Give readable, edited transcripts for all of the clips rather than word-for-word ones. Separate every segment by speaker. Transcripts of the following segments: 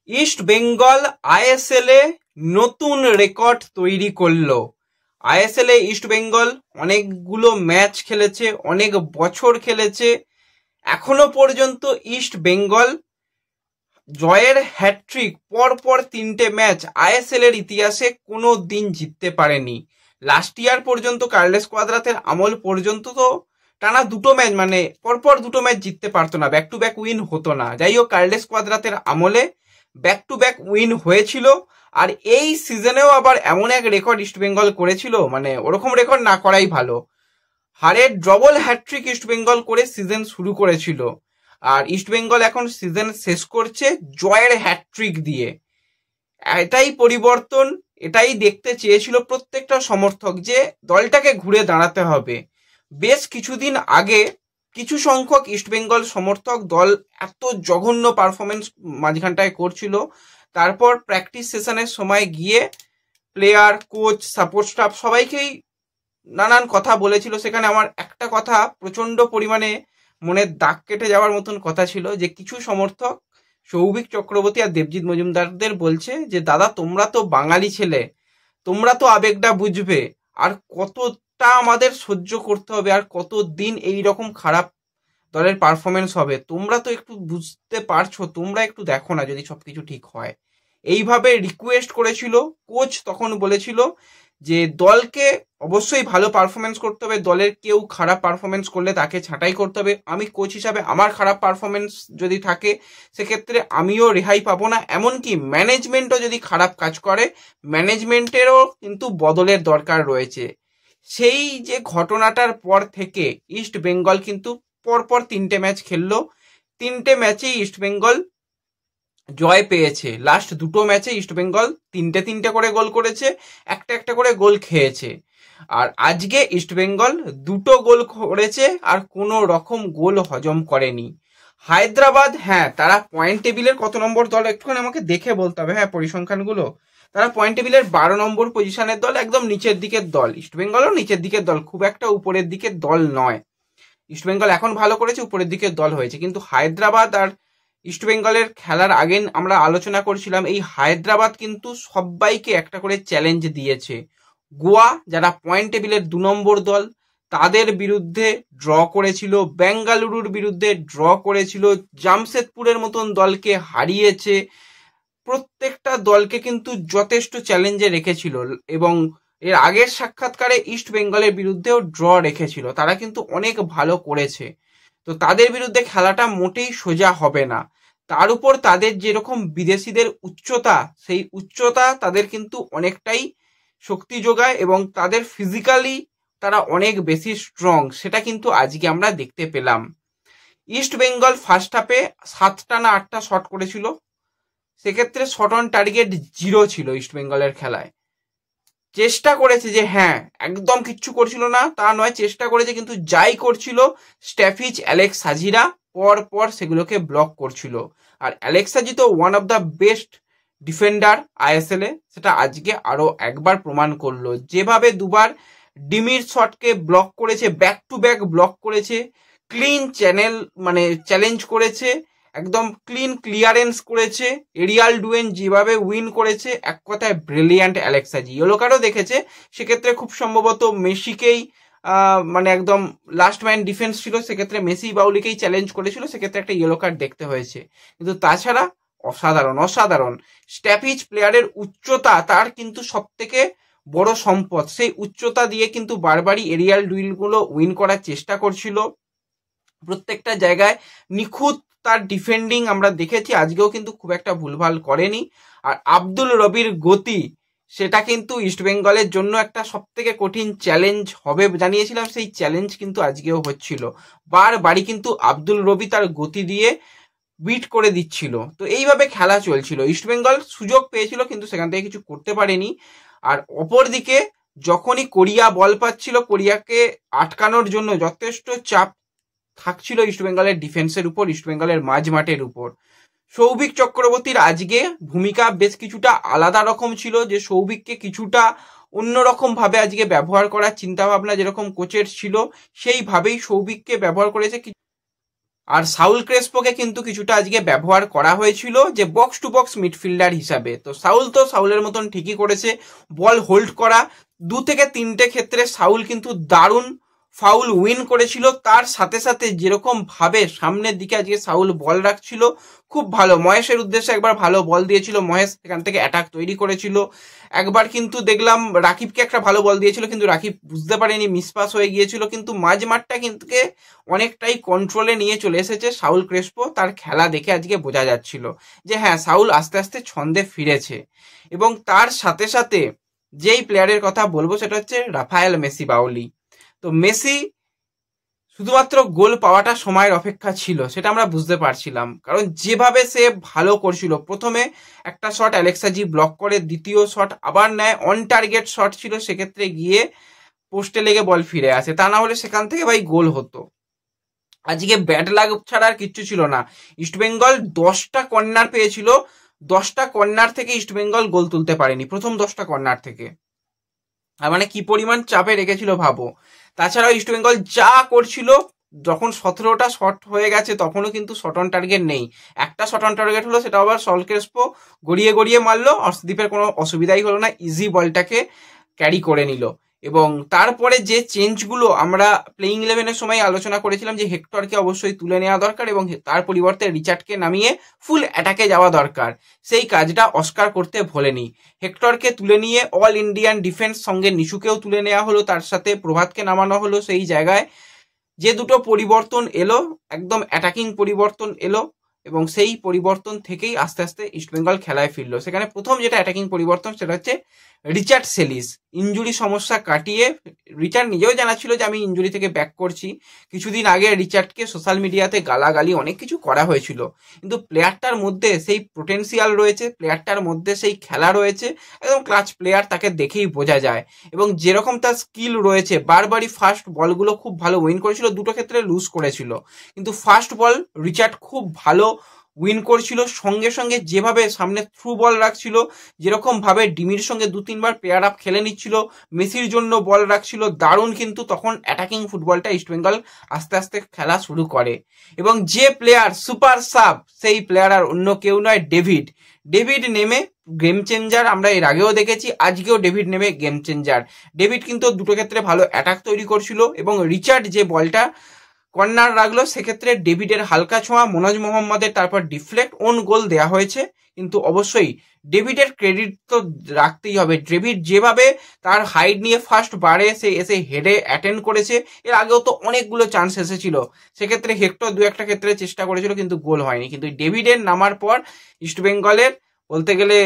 Speaker 1: East Bengal ISL এ নতুন record তৈরি করলো। আইএসএল এ ইস্ট বেঙ্গল অনেকগুলো ম্যাচ খেলেছে, অনেক বছর খেলেছে। এখনো পর্যন্ত ইস্ট বেঙ্গল জয়ের হ্যাট্রিক পরপর 3টে ম্যাচ আইএসএল এর ইতিহাসে কোনো দিন জিততে পারেনি। লাস্ট ইয়ার পর্যন্ত কার্লেস কোয়াদ্রাতের আমল পর্যন্ত তো টানা 2টো ম্যাচ পরপর 2টো ম্যাচ জিততে পারতো না, ব্যাক টু ব্যাক উইন হতো না। যাই হোক, কার্লেস কোয়াদ্রাতের আমলে ব্যাক টু ব্যাক উইন হয়েছিল। আর এই সিজনেও আবার এমন এক রেকর্ড ইস্ট বেঙ্গল করেছিল, ওরকম রেকর্ড না করাই ভালো। হারের ডবল হ্যাট্রিক ইস্ট বেঙ্গল করে সিজন শুরু করেছিল, আর ইস্ট বেঙ্গল এখন সিজন শেষ করছে জয়ের হ্যাট্রিক দিয়ে। এটাই পরিবর্তন, এটাই দেখতে চেয়েছিল প্রত্যেকটা সমর্থক, যে দলটাকে ঘুরে দাঁড়াতে হবে। বেশ কিছুদিন আগে কিছু সংখ্যক ইস্টবেঙ্গল সমর্থক দল এত জঘন্য পারফরমেন্স মাঝখানটায় করছিল, তারপর প্র্যাকটিস সেশনের সময় গিয়ে প্লেয়ার, কোচ, সাপোর্ট স্টাফ সবাইকেই নানান কথা বলেছিল। সেখানে আমার একটা কথা প্রচন্ড পরিমাণে মনের দাগ কেটে যাওয়ার মতন কথা ছিল, যে কিছু সমর্থক সৌভিক চক্রবর্তী আর দেবজিৎ মজুমদারদের বলছে যে দাদা, তোমরা তো বাঙালি ছেলে, তোমরা তো আবেগটা বুঝবে, আর কতটা আমাদের সহ্য করতে হবে, আর কতদিন এই রকম খারাপ দলের পারফরমেন্স হবে, তোমরা তো একটু বুঝতে পারছো, তোমরা একটু দেখো না যদি সবকিছু ঠিক হয়। এইভাবে রিকোয়েস্ট করেছিল। কোচ তখন বলেছিল যে দলকে অবশ্যই ভালো পারফরমেন্স করতে হবে, দলের কেউ খারাপ পারফরমেন্স করলে তাকে ছাঁটাই করতে হবে। আমি কোচ হিসাবে আমার খারাপ পারফরমেন্স যদি থাকে সেক্ষেত্রে আমিও রেহাই পাবো না। এমনকি ম্যানেজমেন্টও যদি খারাপ কাজ করে, ম্যানেজমেন্টেরও কিন্তু বদলের দরকার রয়েছে। সেই যে ঘটনাটার পর থেকে ইস্ট বেঙ্গল কিন্তু পরপর 3টে ম্যাচ খেললো, 3টে ম্যাচেই ইস্ট বেঙ্গল জয় পেয়েছে। লাস্ট 2টো ম্যাচে ইস্ট বেঙ্গল 3টে করে গোল করেছে, একটা করে গোল খেয়েছে। আর আজকে ইস্ট বেঙ্গল 2টো গোল করেছে আর কোনো রকম গোল হজম করেনি। হায়দ্রাবাদ, হ্যাঁ, তারা পয়েন্ট টেবিলের কত নম্বর দল একটুখানি আমাকে দেখে বলতে হবে, হ্যাঁ, পরিসংখ্যানগুলো। তারা পয়েন্ট টেবিলের 12 নম্বর পজিশনের দল, একদম নিচের দিকের দল। ইস্ট বেঙ্গলও নিচের দিকের দল, খুব একটা উপরের দিকের দল নয়। ইস্ট বেঙ্গল এখন ভালো করেছে, উপরের দিকের দল হয়েছে। কিন্তু হায়দ্রাবাদ আর ইস্ট বেঙ্গলের খেলার আগে আমরা আলোচনা করছিলাম, এই হায়দ্রাবাদ কিন্তু সবাইকে একটা করে চ্যালেঞ্জ দিয়েছে। গোয়া, যারা পয়েন্ট টেবিলের 2 নম্বর দল, তাদের বিরুদ্ধে ড্র করেছিল, বেঙ্গালুরুর বিরুদ্ধে ড্র করেছিল, জামশেদপুরের মতন দলকে হারিয়েছে। প্রত্যেকটা দলকে কিন্তু যথেষ্ট চ্যালেঞ্জে রেখেছিল, এবং এর আগের সাক্ষাৎকারে ইস্ট বেঙ্গলের বিরুদ্ধেও ড্র রেখেছিল। তারা কিন্তু অনেক ভালো করেছে। তো তাদের বিরুদ্ধে খেলাটা মোটেই সোজা হবে না। তার উপর তাদের যেরকম বিদেশিদের উচ্চতা, সেই উচ্চতা তাদের কিন্তু অনেকটাই শক্তি যোগায়, এবং তাদের ফিজিক্যালি তারা অনেক বেশি স্ট্রং, সেটা কিন্তু আজকে আমরা দেখতে পেলাম। ইস্ট বেঙ্গল ফার্স্ট হাফে 7টা না 8টা শট করেছিল, সেক্ষেত্রে শট অন টার্গেট 0 ছিল ইস্ট বেঙ্গলের খেলায়। চেষ্টা করেছে যে হ্যাঁ, একদম কিচ্ছু করছিল না তা নয়, চেষ্টা করেছে, কিন্তু যাই করছিল স্ট্যাফিজ, অ্যালেক্স হাজিরা পর সেগুলোকে ব্লক করছিল। আর অ্যালেক্স হাজি তো one of the best defender ISL এ, সেটা আজকে আরো একবার প্রমাণ করলো। যেভাবে দুবার ডিমির শটকে ব্লক করেছে, ব্যাক টু ব্যাক ব্লক করেছে, ক্লিন চ্যালেঞ্জ করেছে, একদম ক্লিন ক্লিয়ারেন্স করেছে, এরিয়াল ডুয়েন যেভাবে উইন করেছে, এক কথায় ব্রিলিয়ান্ট অ্যালেক্স হাজি। ইয়েলো কার্ডও দেখেছে, সেক্ষেত্রে খুব সম্ভবত মেসিকেই একদম লাস্ট ম্যান ডিফেন্স ছিল, সেক্ষেত্রে মেসি বাউলিকেই চ্যালেঞ্জ করেছিল, সেক্ষেত্রে একটা ইয়েলো কার্ড দেখতে হয়েছে। কিন্তু তাছাড়া অসাধারণ স্ট্যাপিজ প্লেয়ারের উচ্চতা তার কিন্তু সব থেকে বড় সম্পদ। সেই উচ্চতা দিয়ে কিন্তু বারবারই এরিয়াল ডুয়েলগুলো উইন করার চেষ্টা করছিল। প্রত্যেকটা জায়গায় নিখুঁত তার ডিফেন্ডিং আমরা দেখেছি, আজকেও কিন্তু খুব একটা ভুলভাল করেনি। আর আব্দুল রবির গতি, সেটা কিন্তু ইস্ট বেঙ্গলের জন্য একটা সব থেকে কঠিন চ্যালেঞ্জ হবে জানিয়েছিলাম, সেই চ্যালেঞ্জ কিন্তু আজকেও হচ্ছিল। বারবারই কিন্তু আব্দুল রবি তার গতি দিয়ে বিট করে দিচ্ছিল। তো এইভাবে খেলা চলছিল, ইস্ট বেঙ্গল সুযোগ পেয়েছিল কিন্তু সেখান থেকে কিছু করতে পারেনি। আর অপরদিকে যখনই কোরিয়া বল পাচ্ছিল, কোরিয়াকে আটকানোর জন্য যথেষ্ট চাপ থাকছিল ইস্ট বেঙ্গলের ডিফেন্সের উপর, ইস্ট বেঙ্গলের মাঝ মাঠের উপর। সৌভিক চক্রবর্তীর আজকে ভূমিকা বেশ কিছুটা আলাদা রকম ছিল, যে সৌভিককে কিছুটা অন্যরকম ভাবে আজকে ব্যবহার করার চিন্তা ভাবনা যেরকম কোচের ছিল, সেইভাবেই সৌভিককে ব্যবহার করেছে। আর সাউল ক্রেসপোকে কিন্তু কিছুটা আজকে ব্যবহার করা হয়েছিল যে বক্স টু বক্স মিডফিল্ডার হিসাবে। তো সাউলের মতন ঠিকই করেছে, বল হোল্ড করা 2 থেকে 3টে ক্ষেত্রে সাউল কিন্তু দারুণ ফাউল উইন করেছিল। তার সাথে সাথে যেরকম ভাবে সামনের দিকে আজকে সাউল বল রাখছিল খুব ভালো, মহেশের উদ্দেশ্যে একবার ভালো বল দিয়েছিল, মহেশ সেখান থেকে অ্যাটাক তৈরি করেছিল। একবার কিন্তু দেখলাম রাকিবকে একটা ভালো বল দিয়েছিল, কিন্তু রাকিব বুঝতে পারেনি, মিসপাস হয়ে গিয়েছিল। কিন্তু মাঝ মাঠটা কিন্তু অনেকটাই কন্ট্রোলে নিয়ে চলে এসেছে সাউল ক্রেসপো। তার খেলা দেখে আজকে বোঝা যাচ্ছিল যে হ্যাঁ, সাউল আস্তে আস্তে ছন্দে ফিরেছে। এবং তার সাথে সাথে যেই প্লেয়ারের কথা বলবো সেটা হচ্ছে রাফায়েল মেসি বাউলি। তো মেসি শুধুমাত্র গোল পাওয়াটা সময়ের অপেক্ষা ছিল, সেটা আমরা বুঝতে পারছিলাম, কারণ যেভাবে সে ভালো করছিল। প্রথমে একটা শট অ্যালেক্সাজি ব্লক করে, দ্বিতীয় শট আবার নেয়, অন টার্গেট শট ছিল, সেক্ষেত্রে গিয়ে পোস্টে লেগে বল ফিরে আসে, তা না হলে সেখান থেকে ভাই গোল হতো। আজকে ব্যাট লাগ ছাড়া আর কিচ্ছু ছিল না। ইস্টবেঙ্গল 10টা কর্নার পেয়েছিল, 10টা কর্নার থেকে ইস্টবেঙ্গল গোল তুলতে পারেনি, প্রথম 10টা কর্নার থেকে। আর মানে কি পরিমাণ চাপে রেখেছিল ভাবো। তাছাড়াও ইস্টবেঙ্গল যা করছিল, যখন 17টা শট হয়ে গেছে তখনও কিন্তু শট অন টার্গেট নেই। একটা শট অন টার্গেট হলো, সেটা আবার সাউল ক্রেসপো গড়িয়ে গড়িয়ে মারলো, অর্শদীপের কোনো অসুবিধাই হলো না, ইজি বলটাকে ক্যারি করে নিল। এবং তারপরে যে চেঞ্জগুলো আমরা প্লেইং 11-এর সময় আলোচনা করেছিলাম যে হেক্টরকে অবশ্যই তুলে নেওয়া দরকার এবং তার পরিবর্তে রিচার্ডকে নামিয়ে ফুল অ্যাটাকে যাওয়া দরকার, সেই কাজটা অস্কার করতে ভোলেনি। হেক্টরকে তুলে নিয়ে অল ইন্ডিয়ান ডিফেন্স, সঙ্গে নিশুকেও তুলে নেওয়া হলো, তার সাথে প্রভাতকে নামানো হলো। সেই জায়গায় যে দুটো পরিবর্তন এলো, একদম অ্যাটাকিং পরিবর্তন এলো, এবং সেই পরিবর্তন থেকেই আস্তে আস্তে ইস্টবেঙ্গল খেলায় ফিরলো। সেখানে প্রথম যেটা অ্যাটাকিং পরিবর্তন সেটা হচ্ছে রিচার্ড সেলিস। ইঞ্জুরি সমস্যা কাটিয়ে রিচার্ড নিজেও জানাচ্ছিল যে আমি ইঞ্জুরি থেকে ব্যাক করছি। কিছুদিন আগে রিচার্ডকে সোশ্যাল মিডিয়াতে গালাগালি অনেক কিছু করা হয়েছিল, কিন্তু প্লেয়ারটার মধ্যে সেই পোটেন্সিয়াল রয়েছে, প্লেয়ারটার মধ্যে সেই খেলা রয়েছে, একদম ক্লাচ প্লেয়ার, তাকে দেখেই বোঝা যায়। এবং যেরকম তার স্কিল রয়েছে, বারবারই ফার্স্ট বলগুলো খুব ভালো উইন করেছিল, দুটো ক্ষেত্রে লুজ করেছিল, কিন্তু ফার্স্ট বল রিচার্ড খুব ভালো উইন করছিল। সঙ্গে সঙ্গে যেভাবে সামনে থ্রু বল রাখছিল, যেরকম ভাবে ডিমির সঙ্গে 2-3বার পেয়ার আপ খেলে নিচ্ছিল, মেসির জন্য বল রাখছিল, দারুণ। কিন্তু তখন অ্যাটাকিং ফুটবলটা ইস্টবেঙ্গল আস্তে আস্তে খেলা শুরু করে। এবং যে প্লেয়ার সুপার সাব, সেই প্লেয়ার আর অন্য কেউ নয়, ডেভিড নেমে গেম চেঞ্জার। আমরা এর আগেও দেখেছি, আজকেও ডেভিড নেমে গেম চেঞ্জার। ডেভিড কিন্তু দুটো ক্ষেত্রে ভালো অ্যাটাক তৈরি করছিল, এবং রিচার্ড যে বলটা কর্নার রাখলো, সেক্ষেত্রে ডেভিডের হালকা ছোঁয়া, মনোজ মোহাম্মদের তারপর ডিফ্লেক্ট, ওন গোল দেওয়া হয়েছে। কিন্তু অবশ্যই ডেভিডের ক্রেডিট তো রাখতেই হবে। ডেভিড যেভাবে তার হাইট নিয়ে ফার্স্ট বারে সে এসে হেডে অ্যাটেন্ড করেছে, এর আগেও তো অনেকগুলো চান্স এসেছিল, সেক্ষেত্রে হেক্টর 2-1টা ক্ষেত্রে চেষ্টা করেছিল কিন্তু গোল হয়নি। কিন্তু ডেভিডের নামার পর ইস্টবেঙ্গলের বলতে গেলে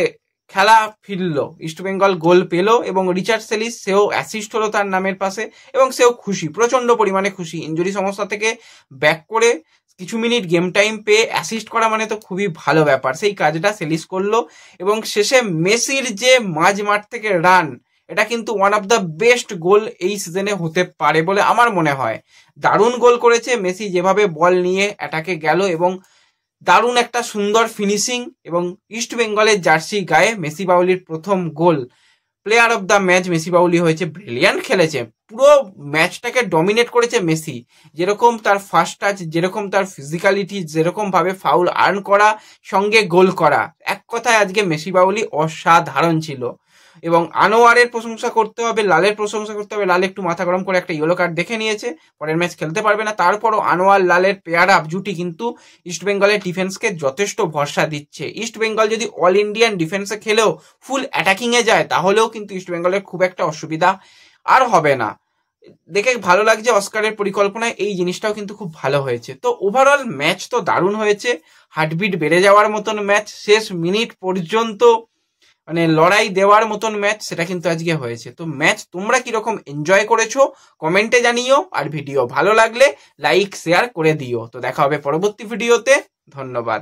Speaker 1: খেলা ফিরলো, ইস্টবেঙ্গল গোল পেল, এবং রিচার্ড সেলিস সেও অ্যাসিস্ট হলো তার নামের পাশে, এবং সেও খুশি, প্রচন্ড পরিমাণে খুশি। ইঞ্জুরি সমস্যা থেকে ব্যাক করে কিছু মিনিট গেম টাইম পেয়ে অ্যাসিস্ট করা মানে তো খুবই ভালো ব্যাপার, সেই কাজটা সেলিস করলো। এবং শেষে মেসির যে মাঝ মাঠ থেকে রান, এটা কিন্তু ওয়ান অফ দ্য বেস্ট গোল এই সিজনে হতে পারে বলে আমার মনে হয়। দারুণ গোল করেছে মেসি, যেভাবে বল নিয়ে অ্যাটাকে গেল, এবং দারুণ একটা সুন্দর ফিনিশিং। এবং ইস্ট বেঙ্গলের জার্সি গায়ে মেসি বাউলির প্রথম goal, player of the match Messi Bouli হয়েছে। ব্রিলিয়ান্ট খেলেছে, পুরো ম্যাচটাকে ডমিনেট করেছে মেসি। যেরকম তার ফার্স্ট টাচ, যেরকম তার ফিজিক্যালিটি, যেরকম ভাবে ফাউল আর্ন করা, সঙ্গে গোল করা, এক কথায় আজকে মেসি বাউলি অসাধারণ ছিল। এবং আনোয়ারের প্রশংসা করতে হবে, লালের প্রশংসা করতে হবে। লাল একটু মাথা গরম করে একটা ইয়েলো কার্ড দেখে নিয়েছে, পরের ম্যাচ খেলতে পারবে না। তারপরও আনোয়ার লালের পেয়ার আপ জুটি কিন্তু ইস্ট বেঙ্গলের ডিফেন্সকে যথেষ্ট ভরসা দিচ্ছে। ইস্ট বেঙ্গল যদি অল ইন্ডিয়ান ডিফেন্সে খেলেও ফুল অ্যাটাকিংয়ে যায়, তাহলেও কিন্তু ইস্ট বেঙ্গলের খুব একটা অসুবিধা আর হবে না। দেখে ভালো লাগছে, অস্কারের পরিকল্পনায় এই জিনিসটাও কিন্তু খুব ভালো হয়েছে। তো ওভারঅল ম্যাচ তো দারুণ হয়েছে, হার্টবিট বেড়ে যাওয়ার মতন ম্যাচ, শেষ মিনিট পর্যন্ত মানে লড়াই দেওয়ার মতন ম্যাচ, সেটা কিন্তু আজকে হয়েছে। তো ম্যাচ তোমরা কিরকম এনজয় করেছো কমেন্টে জানিও, আর ভিডিও ভালো লাগলে লাইক শেয়ার করে দিও। তো দেখা হবে পরবর্তী ভিডিওতে, ধন্যবাদ।